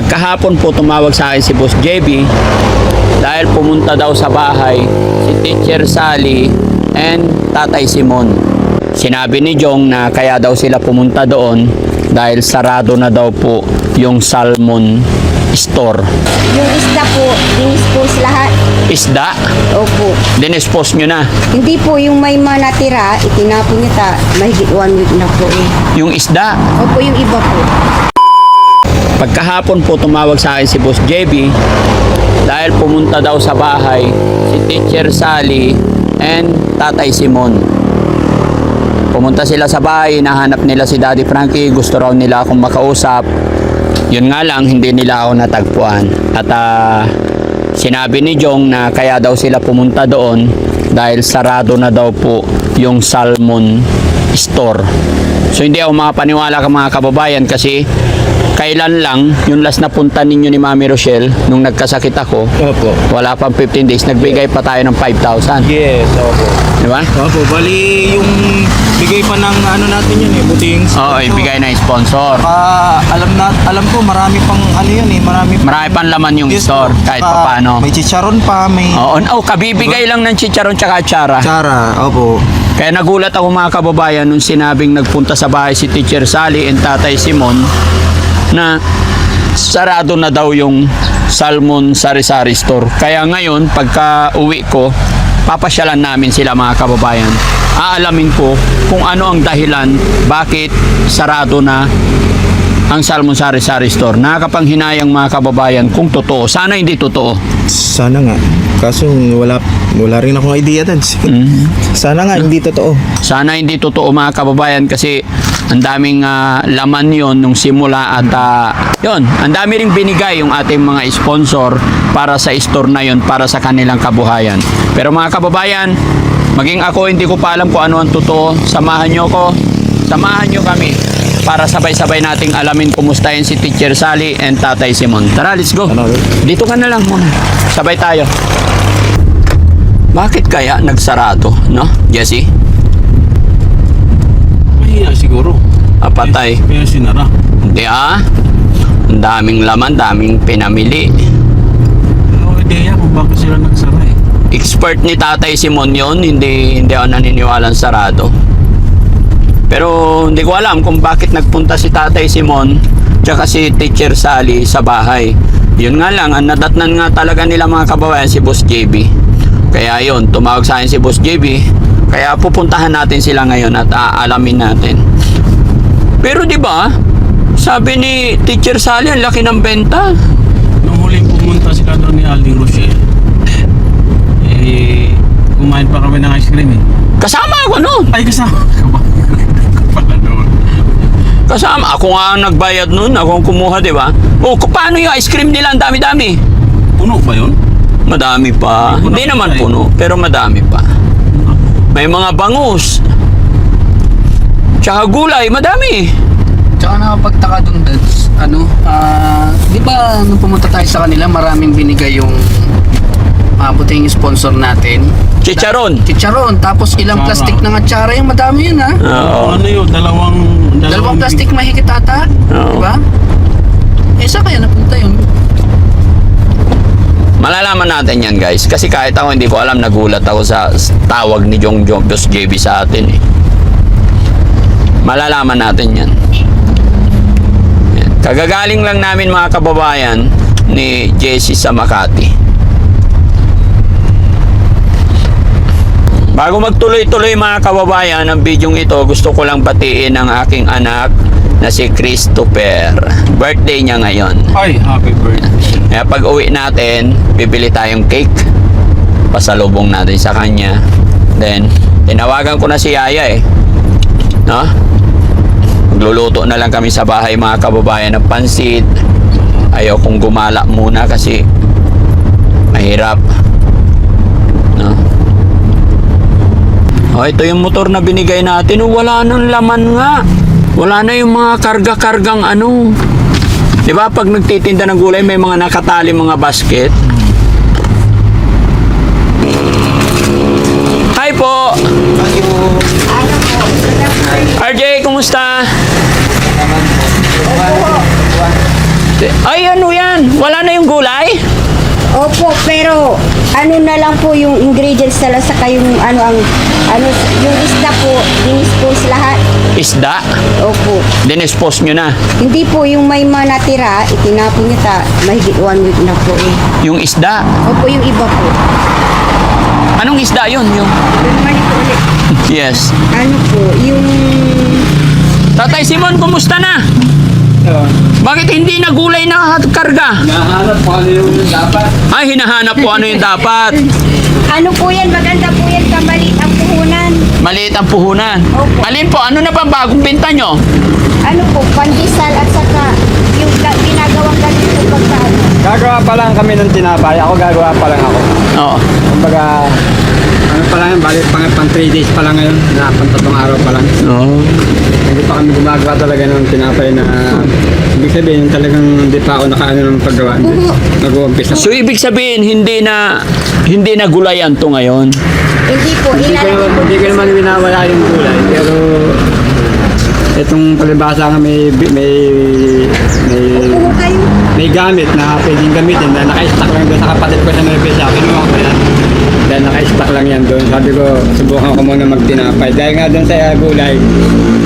Pagkahapon po tumawag sa akin si Boss JB dahil pumunta daw sa bahay si Teacher Sally and Tatay Simon. Sinabi ni Jong na kaya daw sila pumunta doon dahil sarado na daw po yung salmon store. Yung isda po, dinispose lahat. Isda? Opo. Dinispose nyo na. Hindi po yung may manatira, itinapon niya mahigit 1 week na po eh. Yung isda. Opo, yung iba po. Pagkahapon po tumawag sa akin si Boss JB dahil pumunta daw sa bahay si Teacher Sally and Tatay Simon. Pumunta sila sa bahay, nahanap nila si Daddy Frankie, gusto raw nila akong makausap. Yun nga lang, hindi nila ako natagpuan. At sinabi ni Jong na kaya daw sila pumunta doon dahil sarado na daw po yung salmon store. So hindi ako makapaniwala ka mga kababayan kasi kailan lang yung last na punta ninyo ni Mami Rochelle nung nagkasakit ako. Opo. Wala pang 15 days, nagbigay pa tayo ng 5,000. Yes, opo. Di ba? Opo, bali yung bigay pa ng ano natin yun eh, buting. Oo, ibigay na yung sponsor. Alam ko marami pang ano yun eh, marami Pang laman yung Yes, store kahit pa paano. May chicharon pa, may Oo, kabibigay lang ng chicharon tsaka atsara. tsara, opo. Kaya nagulat ako mga kababayan nung sinabing nagpunta sa bahay si Teacher Sally and Tatay Simon na sarado na daw yung salmon sari-sari store. Kaya ngayon, pagka uwi ko, papasyalan namin sila mga kababayan. Aalamin ko kung ano ang dahilan bakit sarado na ang salmon sari-sari store. Nakakapanghinayang mga kababayan kung totoo. Sana hindi totoo. Sana nga. Kaso wala rin akong idea din. Sana nga hindi totoo. Sana hindi totoo mga kababayan kasi ang daming laman yon nung simula at yon, ang dami ring binigay yung ating mga sponsor para sa store na yon, para sa kanilang kabuhayan. Pero mga kababayan, maging ako hindi ko pa alam kung ano ang totoo. Samahan nyo kami para sabay-sabay nating alamin kumustahin si Teacher Sally and Tatay Simon. Tara, let's go. Dito ka na lang muna. Sabay tayo. Bakit kaya nagsarado, no, Jesse? Mahina siguro. Patay. Kaya sinara. Hindi ang daming laman, daming pinamili. Ano ideya kung bakit sila nagsara eh. Expert ni Tatay Simon yon, hindi ako naniniwalang sarado. Pero hindi ko alam kung bakit nagpunta si Tatay Simon tsaka si Teacher Sally sa bahay. Yun nga lang, ang nadatnan nga talaga nila mga kababayan si Boss JB. Kaya yun, tumawag sa akin si Boss JB. Kaya pupuntahan natin sila ngayon at aalamin natin. Pero di ba, sabi ni Teacher Sally, ang laki ng benta. Nung huling pumunta sila doon ni Alding Rochelle, kumain pa kami ng ice cream eh. Kasama ako noon. Ay, kasama ka ba? Pala doon. Kasama, ako nga ang nagbayad noon, ako ang kumuha, di ba? O, paano yung ice cream nila? Ang dami-dami. Puno ba yun? Madami pa. Hindi naman puno, pero madami pa. May mga bangus. Tsaka gulay, madami. Tsaka nakapagtaka doon, Dads, di ba nung pumunta tayo sa kanila, maraming binigay yung buting sponsor natin. Chicharon. Chicharon, tapos ilang Tama. plastic ng atsara, yung madami yun ha. Oo. Ano yun? Dalawang plastic mahigit ata, Oo. di ba? Saan kaya napunta yun? Malalaman natin yan, guys. Kasi kahit ako hindi ko alam, nagulat ako sa tawag ni Jong Boss JB sa atin eh. Malalaman natin yan. Yan. Kagagaling lang namin mga kababayan ni Jesse sa Makati. Bago magtuloy-tuloy mga kababayan ang bidyong ito, gusto ko lang batiin ang aking anak na si Christopher. Birthday niya ngayon. Ay, happy birthday. Kaya pag uwi natin, bibili tayong cake. Pasalubong natin sa kanya. Then, tinawagan ko na si Yaya eh. No? Magluluto na lang kami sa bahay mga kababayan ng pansit. Ayaw kong gumala muna kasi mahirap. No? Oh, ito yung motor na binigay natin. Oh, wala nang laman nga. Wala na yung mga karga-kargang ano. Di ba pag nagtitinda ng gulay may mga nakatali mga basket? Hi po! RJ, kumusta? Ay, ano yan? Wala na yung gulay? Opo, pero ano na lang po yung ingredients na lang saka yung yung isda po, dinispose lahat. Isda? Opo. Dinispose nyo na. Hindi po yung may natira, itinapon niya mahigit 1 week na po eh. Yung isda. Opo, yung iba po. Anong isda yun? Yung... Ano naman ito ulit? Yes. Ano po, yung... Tatay Simon, kumusta na? Bakit hindi na gulay na karga? Nahanap po ano yung dapat. Ay, hinahanap po ano yung dapat. Ano po yan, maganda po yan, kamalit ang puhunan. Maliit ang puhunan. Opo. Alin po, ano na ba bagong binta nyo? Ano po, pandesal at saka yung ginagawang ganito pagkaano. Gagawa pa lang kami ng tinapay. Ako gagawa pa lang ako. Oo. Kumbaga, ano pa lang yan, balik pang 3 days pa lang ngayon. Pang 3 araw pa lang. Oo. Hindi pa kami gumagawa talaga ng tinapay na ibig sabihin talagang hindi pa ako nakaano ng paggawa. Nag-uumpisa. So, ibig sabihin, hindi na gulayan to ngayon. Hindi po, ilalagay po. Hindi ko naman winawala yung gulay. Pero itong palibasa nga Puho kayo. may gamit na pwedeng gamitin na naka-stack lang doon sa kapatid ko sa Nueva. Kinuha ko yan. Dahil naka-stack lang yan doon. Sabi ko, subukan ko muna magtinapay. Dahil nga doon sa gulay,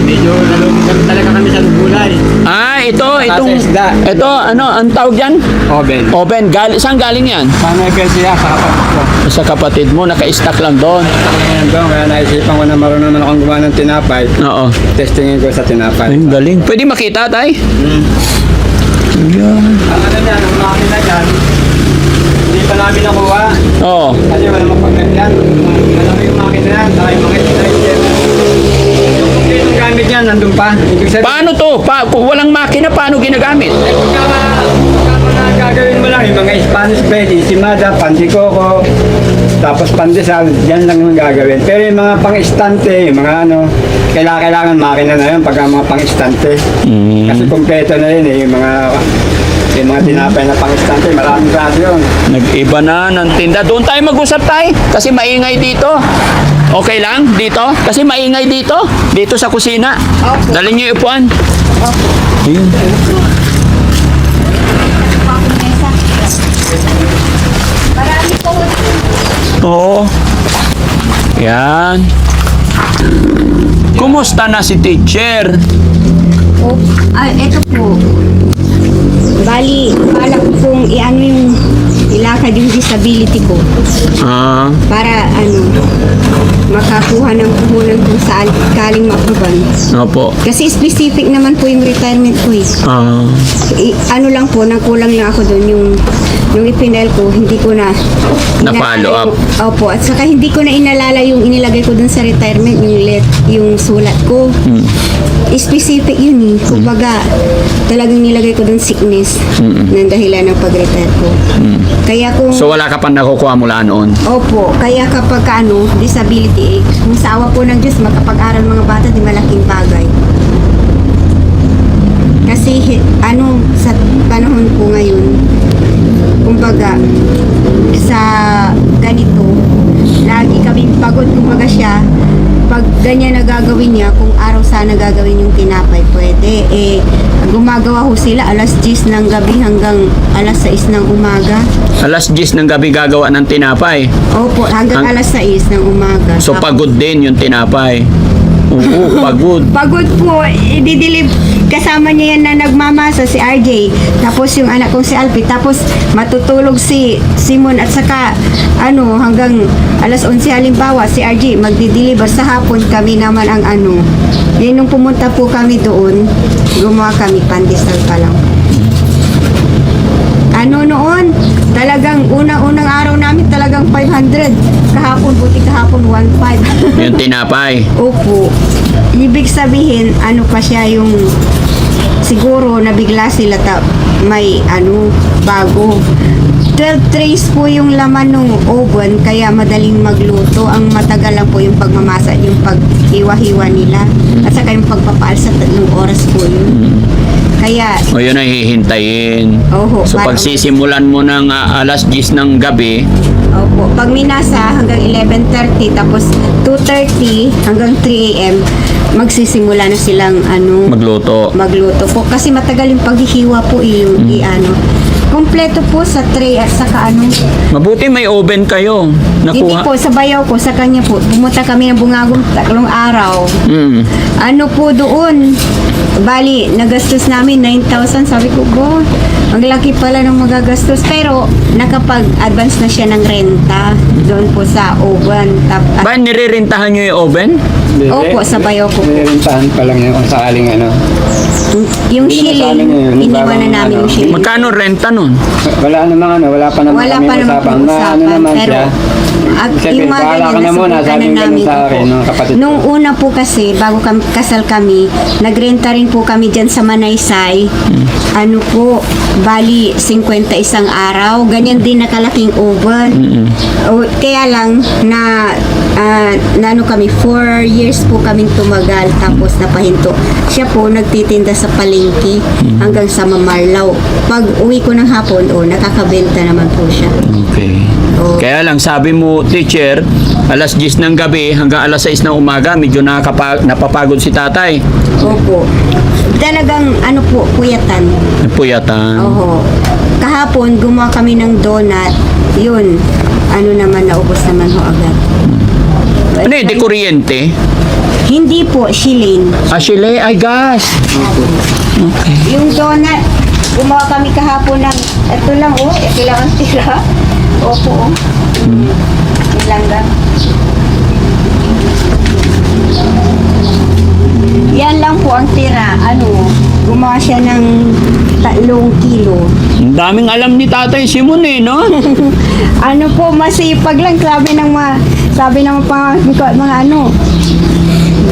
medyo nalulungkot talaga kami sa gulay. Ah, itong... isda. Ito, ano, ang tawag dyan? Oven. Oven. Saan galing yan? Sa Nueva siya, sa kapatid ko. Sa kapatid mo, naka-stack lang doon. Stack lang yan doon. Kaya naisipan ko na marunong naman akong gumawa ng tinapay. Oo. Testingin ko sa tinapay. Ay, galing. Pwede makita, tay? Ang ano niyan, ang makina niyan, hindi pa namin nakuha. Oo. Kasi wala mapagkakyan. Alam mo yung makina yan, saka yung mga striker. Yung kompletong gamit yan, nandun pa. Ibig sabihin, Paano to? Kung walang makina, paano ginagamit? pagka gagawin mo lang yung mga Spanish bread, isimada, pandikoko, tapos pandesal, yan lang yung gagawin. Pero yung mga pang-istante, yung mga ano, kailangan makina na yun pagka mga pang-istante. Kasi kompleto na yun eh, yung mga tinapay na pang-istante, maraming klase yun. Nag-iba na ng tinda. Doon tayo mag-usap, tay. Kasi maingay dito. Okay lang? Dito? Kasi maingay dito. Dito sa kusina. Opo. Dalhin niyo yung upuan. Opo. Ayun. Marami po. Oo. Yan. Kumusta na si teacher? Oh, eto po. Bali, balak ko pong yung ilakad yung disability ko Ah, para makakuha ng puhunan kung saan kaling mapuban. opo. Kasi specific naman po yung retirement ko eh. Ah, Ano lang po, nangkulang lang ako doon yung ipinel ko, hindi ko na Na-follow up. Opo, at saka hindi ko na inalala yung inilagay ko doon sa retirement, yung sulat ko. Specific yun eh. Kumbaga, talagang nilagay ko doon sickness ng dahilan ng pag-retire ko. Kaya kung... so wala ka pang nakukuha mula noon? Opo, kaya kapag disability, kung sa awa po ng Diyos, makapag-aral mga bata, di malaking bagay. Kasi sa panahon po ngayon, kumbaga, sa ganito, lagi kaming pagod, kumbaga siya, pag ganyan na gagawin niya, kung araw sana gagawin yung tinapay, pwede. Gumagawa ho sila alas 10 ng gabi hanggang alas 6 ng umaga. Alas 10 ng gabi gagawa ng tinapay. Opo, hanggang alas 6 ng umaga. So pagod din yung tinapay. Oo, pagod. Pagod po, ididilip. Kasama niya yan na nagmamasa, si RJ. Tapos yung anak kong si Alpi. Tapos matutulog si Simon at saka hanggang alas 11 halimbawa si RJ magdi-deliver sa hapon. Kami naman ang Yan nung pumunta po kami doon, gumawa kami pandesal pa lang. Noon, talagang unang araw namin talagang 500. Buti kahapon 1.5. Yung tinapay. Opo. Ibig sabihin, pa siya yung siguro nabigla sila may bago. 12 trays po yung laman ng oven, kaya madaling magluto. Ang matagal lang po yung pagmamasa, yung paghiwa-hiwa nila. At saka yung pagpapaal sa 3 oras po yun. Kaya, O yun ay hihintayin. oho. So pagsisimulan mo ng alas 10 ng gabi, Opo. Pag minasa hanggang 11:30 tapos 2:30 hanggang 3 a.m. magsisimula na silang magluto. magluto po kasi matagal yung paghihiwa po yung kompleto po sa tray at saka Mabuti may oven kayo. hindi Nakuha. po sa bayaw ko sa kanya po pumunta kami ng Bungagong 3 araw Mm. po doon bali nagastos namin 9,000 sabi ko bo ang laki pala ng magagastos pero nakapag-advance na siya ng renta doon po sa oven Ba, nirerentahan nyo yung oven? Opo, sa bayaw ko po. Nirintahan pa lang yun kung sakaling Yung Hindi shilling, naman sa amin yun. iniwan na namin yung shilling. Magkano renta nun? Wala namang wala pa naman Wala kami pa naman usapan. usapan, naman pero siya. yung mga bahala ka na ganyan, muna, nasubukan sabi na ganun namin. sa akin, Opo. nung kapatid ko. Nung una po kasi, bago kasal kami, nagrenta rin po kami dyan sa Manaysay. Bali, 51 araw. Ganyan din nakalaking oven. Kaya lang, kami, 4 years po kaming tumagal, tapos napahinto. Siya po, nagtitinda sa palengke hanggang sa Mamarlaw. Pag uwi ko ng hapon, nakakabenta naman po siya. Okay. Oo. Kaya lang sabi mo, teacher, alas 10 ng gabi hanggang alas 6 ng umaga, medyo napapagod si tatay. Opo. Talagang puyatan. Puyatan. Oho. Kahapon, gumawa kami ng donut. Yun. Naubos naman ho agad. Ano yun, di kuryente? Hindi po, shilling. Ashile, ay gas. Okay. Yung donut, gumawa kami kahapon ng, ito lang ang tira. Opo. Ilang. Yan lang po ang tira. Gumawa siya ng 3 kilo. Ang daming alam ni Tatay Simon no? Masipag lang. Sabi ng mga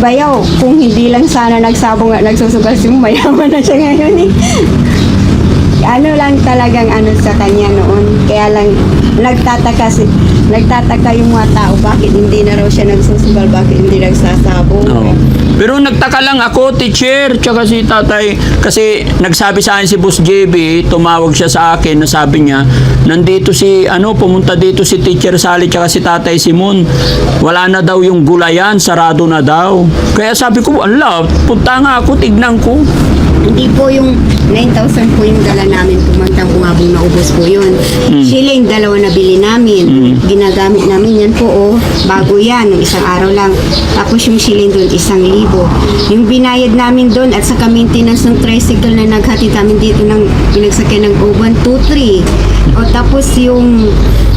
bayaw, kung hindi lang sana nagsabong at nagsusugal si mayaman na siya ngayon lang talagang sa kanya noon. Kaya lang nagtataka yung mga tao bakit hindi na raw siya nagsusugal, bakit hindi nagsasabong. Oo. Pero nagtaka lang ako, teacher, tsaka si tatay, kasi nagsabi sa akin si Boss JB, tumawag siya sa akin, nasabi niya, nandito pumunta dito si Teacher Sally tsaka si Tatay Simon. Wala na daw yung gulayan, sarado na daw. Kaya sabi ko, punta nga ako, tignan ko. Hindi po yung 9,000 po yung dala namin pumantang umabong naubos po yun. Shilling, 2 na bili namin. Ginagamit namin yan po bago yan, ng 1 araw lang. Tapos yung shilling doon, 1,000. Yung binayad namin doon at saka maintenance ng tricycle na naghatid namin dito ng pinagsakyan ng oven, 2,300. Tapos yung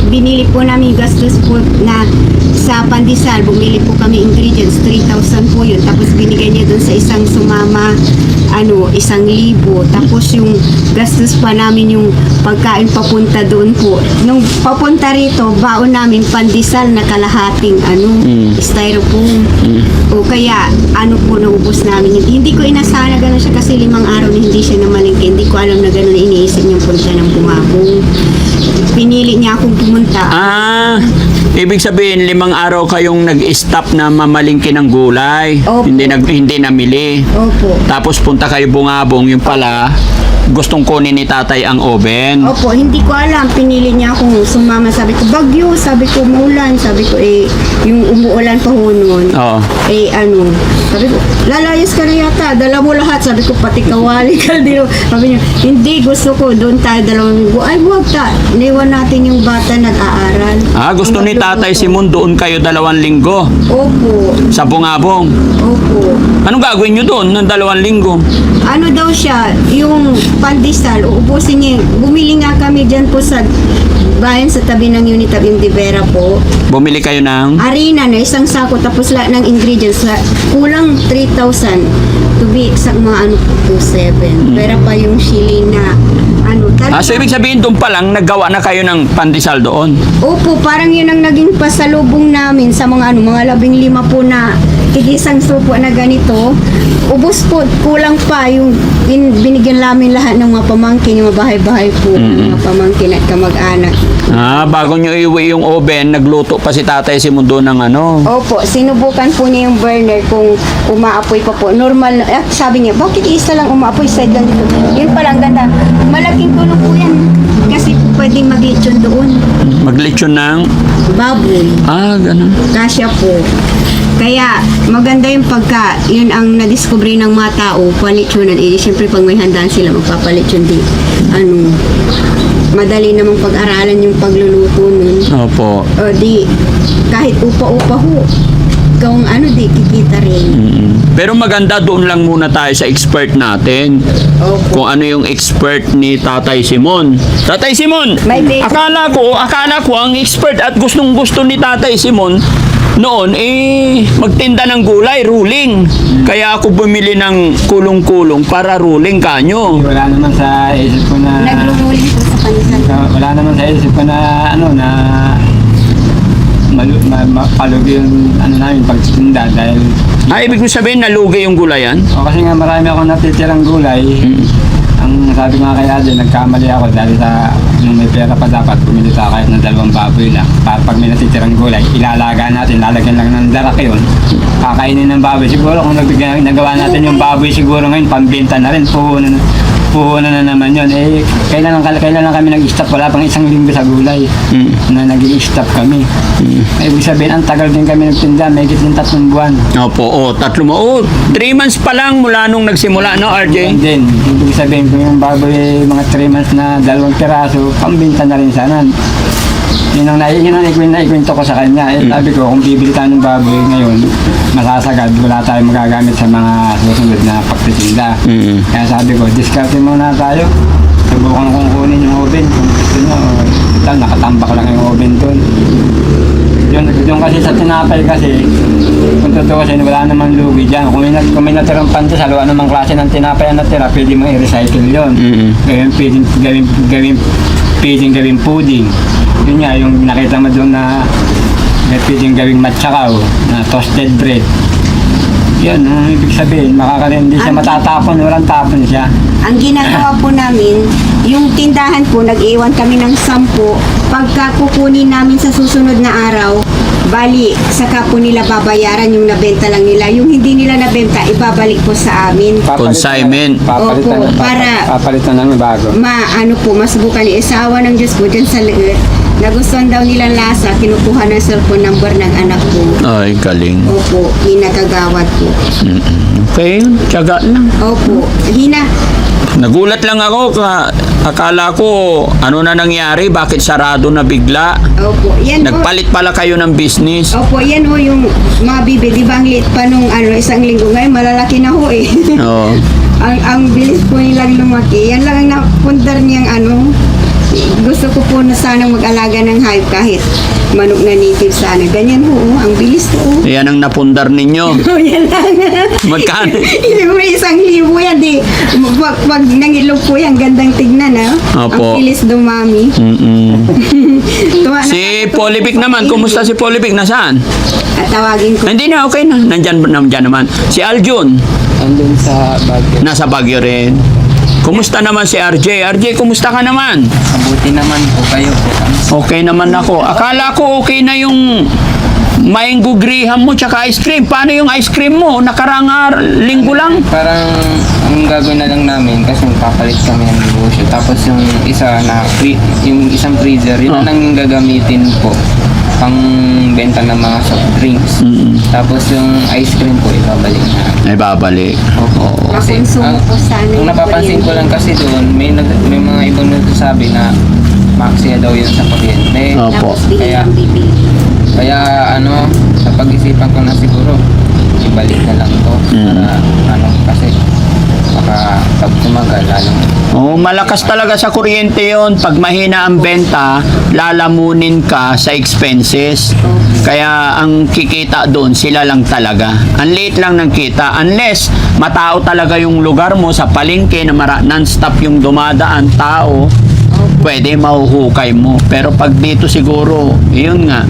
binili po namin gastos po na sa pandesal, bumili po kami ingredients, 3,000 po yun. Tapos binigay niya doon sa isang sumama, 1,000. Tapos yung gastos pa namin yung pagkain papunta doon po. Nung papunta rito, baon namin pandesal na kalahating styrofoam. Kaya po naubos namin. Hindi ko inasahan na gano'n siya kasi 5 araw na hindi siya namalingke. Hindi ko alam na gano'n na iniisip niyang punta ng Bungabong. Pinili niya akong pumunta. Ibig sabihin 5 araw kayong nag-stop na mamalingki ng gulay. Opo. Hindi namili. Opo. Tapos punta kayo Bungabong, yung pala gustong kunin ni tatay ang oven. Opo, hindi ko alam. Pinili niya akong sumama. Sabi ko, bagyo. Sabi ko, maulan. Sabi ko, yung umuulan pa ho noon. Oo. Sabi ko, lalayas ka na yata. Dala mo lahat. Sabi ko, pati kawali ka. Sabi niya, hindi. Gusto ko. Doon tayo 2 linggo. Ay, huwag ta. Iniwan natin yung bata nag-aaral. Gusto ni Tatay Simon doon kayo 2 linggo Opo. sa Bungabong. Opo. Anong gagawin nyo doon ng 2 linggo? Daw siya, yung pandesal, uubusin niya. Bumili nga kami dyan po sa bayan sa tabi ng Unitab yung Divera po. Bumili kayo ng... Harina na 1 sako tapos lahat ng ingredients kulang 3,000 to be exact mga 2,700. Pero pa yung shilling na so ibig sabihin doon pa lang naggawa na kayo ng pandesal doon? Opo, parang yun ang naging pasalubong namin sa mga 15 po na tigisang supo na ganito, ubos po, kulang pa yung binigyan namin lahat ng mga pamangkin, yung mga bahay-bahay po, ng mga pamangkin at kamag-anak. Bago nyo iuwi yung oven, nagluto pa si Tatay Simon doon ng ano. Opo, sinubukan po niya yung burner kung umaapoy pa po. Normal, sabi niya, bakit isa lang umaapoy, side lang dito. Yun palang ganda. Malaking tulong po yan. Kasi po pwedeng mag-lechon doon. Maglechon ng... Baboy. Ganun. Kasya po. Kaya maganda yung pagka, yun ang nadiscovery ng mga tao, palitsyonan. Siyempre pag may handaan sila, magpapalitsyon din. Madali namang pag-aralan yung pagluluto nun. Opo. O di, kahit upa-upa ho, kung kikita rin. Pero maganda doon lang muna tayo sa expert natin. Opo. Kung ano yung expert ni Tatay Simon. Tatay Simon, May basic. akala ko ang expert at gustong-gusto ni Tatay Simon noon magtinda ng gulay, ruling. Kaya ako bumili ng kulong-kulong para ruling kanyo. Wala naman sa isip ko na... Nagruruling po sa panisan. Wala naman sa isip ko na palugi yung namin pagtitinda dahil Ibig ko sabihin nalugi yung gulayan? kasi nga marami akong natitirang gulay. Ang sabi nga kaya din, nagkamali ako dahil sa nung may pera pa dapat bumili tayo kahit ng 2 baboy lang. Para pag may natitirang gulay, ilalaga natin, lalagyan lang ng darak yun. Kakainin ng baboy. Siguro kung nagawa natin yung baboy siguro ngayon, pambenta na rin, puhunan na naman yun. Kailan lang kami nag-stop, wala pang 1 linggo sa gulay na nag-i-stop kami. Ibig sabihin, ang tagal din kami nagtinda, may higit din 3 buwan. Opo, 3 months pa lang mula nung nagsimula, no, RJ? And then, ibig sabihin kung yung baboy mga 3 months na 2 piraso, pambinta na rin sana. Yun ang naikwento ko sa kanya. Sabi ko, kung bibili tayo ng baboy ngayon, masasagad, wala tayong magagamit sa mga susunod na pagtitinda. Kaya sabi ko, discarte muna tayo. Subukan kong kunin yung oven. Kung gusto nyo, nakatambak lang yung oven doon. Yun kasi sa tinapay kasi, kung totoo kasi wala namang lugi dyan. Kung may natirang pantas, halo namang klase ng tinapay na natira, pwede mo i-recycle yun. Pwedeng gawing pudding. Yun nga, yung nakita mo doon na pwedeng gawing matsakaw, na toasted bread. Yan, ibig sabihin, hindi siya matatapon, walang tapon siya. Ang ginagawa po namin, yung tindahan po, nag-iwan kami ng 10. Pagka kukunin namin sa susunod na araw, bali, saka po nila babayaran yung nabenta lang nila. Yung hindi nila nabenta, ibabalik po sa amin. Consignment. Opo, Papalitan lang ng bago. Masubukan ni isawa ng Diyos po dyan sa leeg. Nagustuhan daw nilang lasa, kinukuha ng cellphone number ng anak ko. Ay, galing. Opo, hinagagawad po. Okay, tiyaga lang. Opo, Nagulat lang ako, akala ko ano na nangyari, bakit sarado na bigla. Opo, yan po. Nagpalit pala kayo ng business. Opo, yan ho yung mga bibi. Di ba ang liit pa nung 1 linggo? Ngayon, malalaki na ho eh. Oo. ang bilis po nilang lumaki. Yan lang ang napundar niyang gusto ko po na sanang mag-alaga ng hayop kahit manok na native sana. Ganyan ho, ang bilis po. Yan ang napundar ninyo. Yan lang. Magkano? Yung 1,000 yan di. Pag nangilog po yan, gandang tignan Opo. Ang bilis dumami. Si Polivic naman, kumusta si Polivic? Nasaan? At tawagin ko. Hindi na, okay na. Nandyan naman. Si Aljun, Andun sa Baguio. nasa Baguio rin. Kumusta naman si RJ? RJ, kumusta ka naman? Mabuti naman po kayo po. Okay naman ako. Akala ko okay na yung mango graham mo tsaka ice cream. Paano yung ice cream mo? Nakarang linggo lang. Parang ang gagawin na lang namin kasi papalit kami ng negosyo. Tapos yung yung isang freezer, yun na lang yung gagamitin po pang benta ng mga soft drinks. Tapos yung ice cream po ibabalik na. Ay, babalik. Opo. Kasi Makonsumo po sana ang yung napapansin ko lang kasi doon, may mga ibang nagsasabi na maxi daw yun sa kuryente. Opo. Tapos bigyan Kaya- ang bibili. Kaya sa pag-isipan ko na siguro ibalik na lang to para kasi baka pag tumagal lalong Malakas talaga sa kuryente yon. Pag mahina ang benta, lalamunin ka sa expenses. Kaya ang kikita doon, sila lang talaga. Ang liit lang ng kita. Unless matao talaga yung lugar mo sa palengke na non-stop yung dumadaan tao, pwede mahuhukay mo. Pero pag dito siguro, yun nga,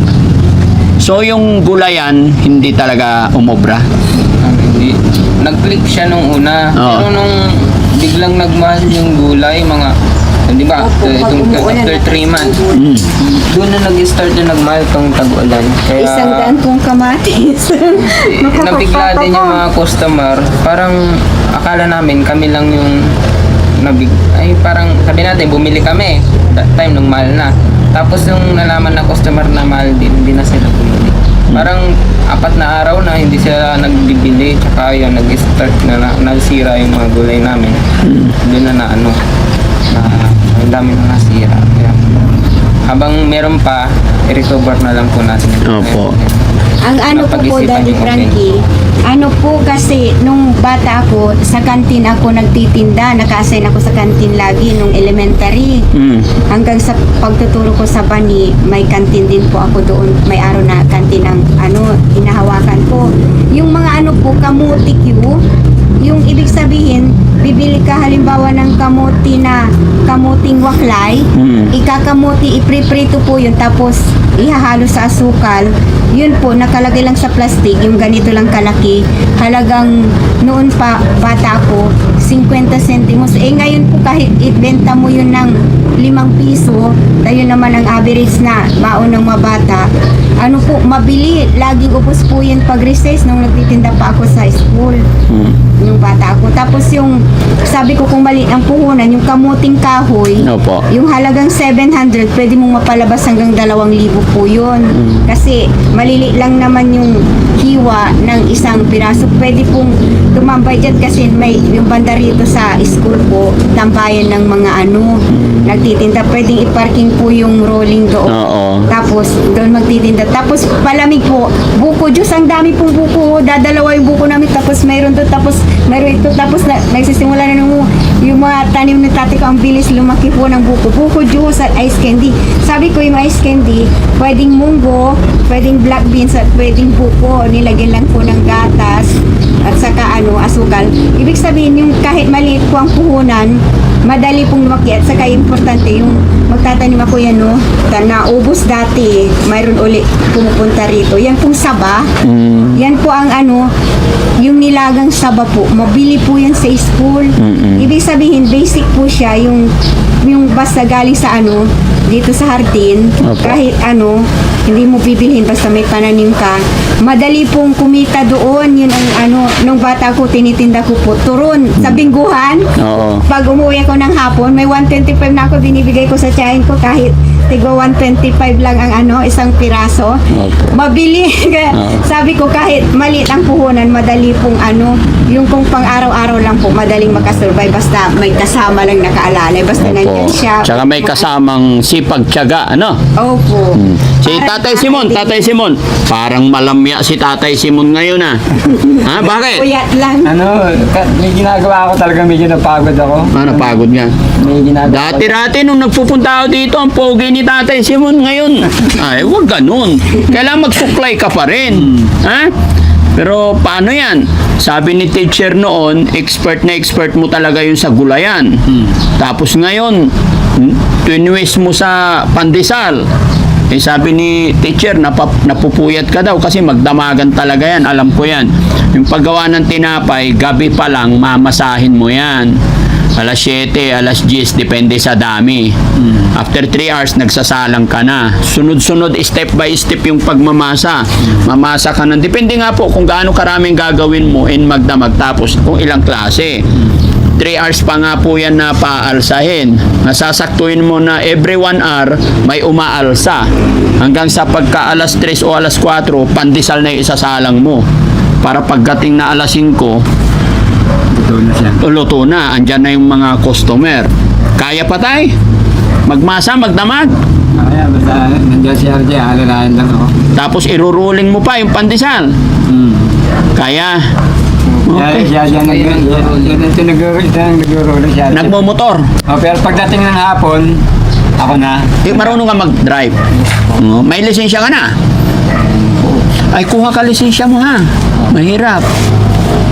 So yung gulayan, hindi talaga umobra. Hindi. Nag-click siya nung una. Oo. Pero nung biglang nagmahal yung gulay, mga, di ba, Opo, pag itong umuulan, after 3 months, Mm. doon na nag-start na nagmahal tong tag-ulan. Kaya, Isang daan pong kamatis. nabigla din yung mga customer. Parang akala namin kami lang yung parang sabi natin bumili kami that time nung mahal na. Tapos yung nalaman na customer na mahal din, hindi na sila bumili. Parang 4 na araw na hindi sila nagbibili, tsaka yun nag-start na nasira yung mga gulay namin. Doon na ang dami na nasira. Kaya, habang meron pa, i-recover na lang po natin. Opo. Ang ano po po, Napag-isipan Daddy yung Frankie, ano po kasi, nung bata ako, sa kantin ako nagtitinda, naka-assign ako sa kantin lagi nung elementary. Mm. Hanggang sa pagtuturo ko sa Bani, may kantin din po ako doon. May araw na kantin ng inahawakan ko. Yung mga po, kamuti Q, yung ibig sabihin, bibili ka halimbawa ng kamuting waklay, ikakamuti, ipriprito po yun, tapos ihahalo sa asukal. Yun po, nakalagay lang sa plastic, yung ganito lang kalaki. Halagang noon pa, bata ko, 50 centimos. Ngayon po kahit ibenta mo yun ng 5 piso, tayo naman ang average na baon ng mga bata. Mabili. Laging ubos po yun pag recess nung nagtitinda pa ako sa school. Yung bata ako. Tapos yung, sabi ko kung maliit ang puhunan, yung kamuting kahoy, Opo. yung halagang 700, pwede mong mapalabas hanggang 2,000 po yun. Kasi maliliit lang naman yung hiwa ng isang piraso. Pwede pong tumambay dyan kasi may yung banda rito sa school po, tambayan ng mga nagtitinda. Pwedeng iparking po yung rolling doon. Oo. Tapos doon magtitinda. Tapos palamig po, buko. Diyos, ang dami pong buko. Dadalawa yung buko namin. Tapos mayroon to, tapos mayroon ito. Tapos nagsisimula na yung mga tanim ni tati ko, ang bilis lumaki po ng buko. Buko juice at ice candy. Sabi ko yung ice candy, pwedeng munggo, pwedeng black beans at pwedeng buko. Nilagyan lang po ng gatas at saka asukal. Ibig sabihin yung kahit maliit po ang puhunan, madali pong lumaki at saka importante yung magtatanim ako yan naubos dati, mayroon uli pumupunta rito. Yan pong saba, yan po ang yung nilagang saba po, mabili po yan sa school. Ibig sabihin, basic po siya, yung basta galing sa dito sa hardin, Opo. kahit hindi mo bibilhin basta may pananim ka. Madali pong kumita doon. Yun ang nung bata ko, tinitinda ko po turon sa bingguhan. Oo. Pag umuwi ako ng hapon, may 125 na ako binibigay ko sa tiyahin ko kahit tigo 125 lang ang isang piraso. Opo. Mabili. Kaya sabi ko kahit maliit ang puhunan, madali pong yung kung pang araw-araw lang po, madaling makasurvive basta may kasama lang nakaalalay. Basta nandyan siya. Tsaka may kasamang sipag tiyaga, Opo. Si Tatay Simon, parang malamya si Tatay Simon ngayon ha, bakit? Puyat lang. May ginagawa ako talaga, medyo napagod ako. Napagod nga. May ginagawa Dati nung nagpupunta ako dito, ang pogi ni Tatay Simon ngayon. Ay, wag ganun. Kailangan magsuklay ka pa rin. Ha? Pero paano yan? Sabi ni teacher noon, expert na expert mo talaga yun sa gulayan. Tapos ngayon, twinwist mo sa pandesal. Sabi ni teacher, napupuyat ka daw kasi magdamagan talaga yan. Alam ko yan. Yung paggawa ng tinapay, gabi pa lang, mamasahin mo yan. Alas 7, alas 10, depende sa dami. After 3 hours, nagsasalang ka na. Sunod-sunod, step by step yung pagmamasa. Mamasa ka na. Depende nga po kung gaano karaming gagawin mo in magdamag. Tapos kung ilang klase. 3 hours pa nga po yan na paalsahin. Nasasaktuin mo na every 1 hour, may umaalsa. Hanggang sa pagka alas 3 o alas 4, pandesal na yung isasalang mo. Para pagdating na alas 5, Ito na siya. luto na, andyan na yung mga customer. Kaya pa tay? Magmasa, magdamag. Kaya basta nandiyan si RJ, alalayan lang ako. Tapos iruruling mo pa yung pandesal. Kaya. Okay. Siya nag-roll siya. Nagmomotor. Pero pagdating ng hapon, ako na. Marunong ka mag-drive. May lisensya ka na. Ay, kuha ka lisensya mo ha. Mahirap.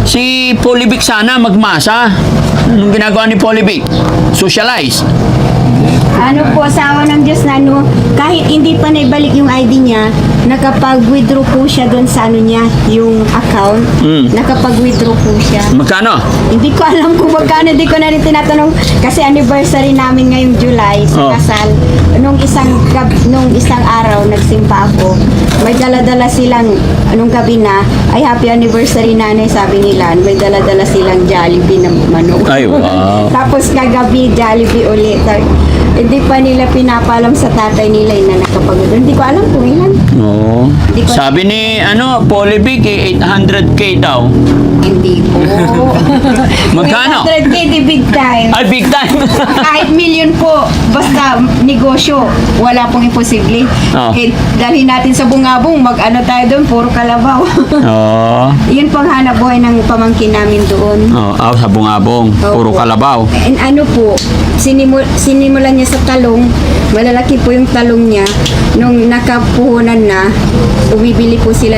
Si Polivic sana magmasa. Anong ginagawa ni Polivic? Socialize. Po, sa awa ng Diyos na kahit hindi pa naibalik yung ID niya, nakapag-withdraw po siya doon sa ano niya, yung account. Nakapag-withdraw po siya. Magkano? Hindi ko alam kung magkano, hindi ko na rin tinatanong kasi anniversary namin ngayong July Oh. sa kasal. Nung isang araw nagsimpa ako. May dala-dala silang nung gabi na, ay happy anniversary nanay, sabi nila. May dala-dala silang Jollibee na manok. Ay, wow. Tapos kagabi Jollibee ulit. Hindi pa nila pinapalam sa tatay nila na nakapag-withdraw. Hindi ko alam kung ilan. Oo. Di ko- Sabi ni, Polivic, 800K daw. Hindi po. Magkano? 100K di big time. Ay, big time. Kahit million po, basta negosyo, wala pong imposible. Oh. Eh, dalhin natin sa bungabong, mag-ano tayo doon, puro kalabaw. Oo. Yun pang hanap buhay ng pamangkin namin doon. Sa bungabong. Puro Opo. kalabaw. And ano po, sinimulan niya sa talong, malalaki po yung talong niya. Nung nakapuhunan na, bumibili po sila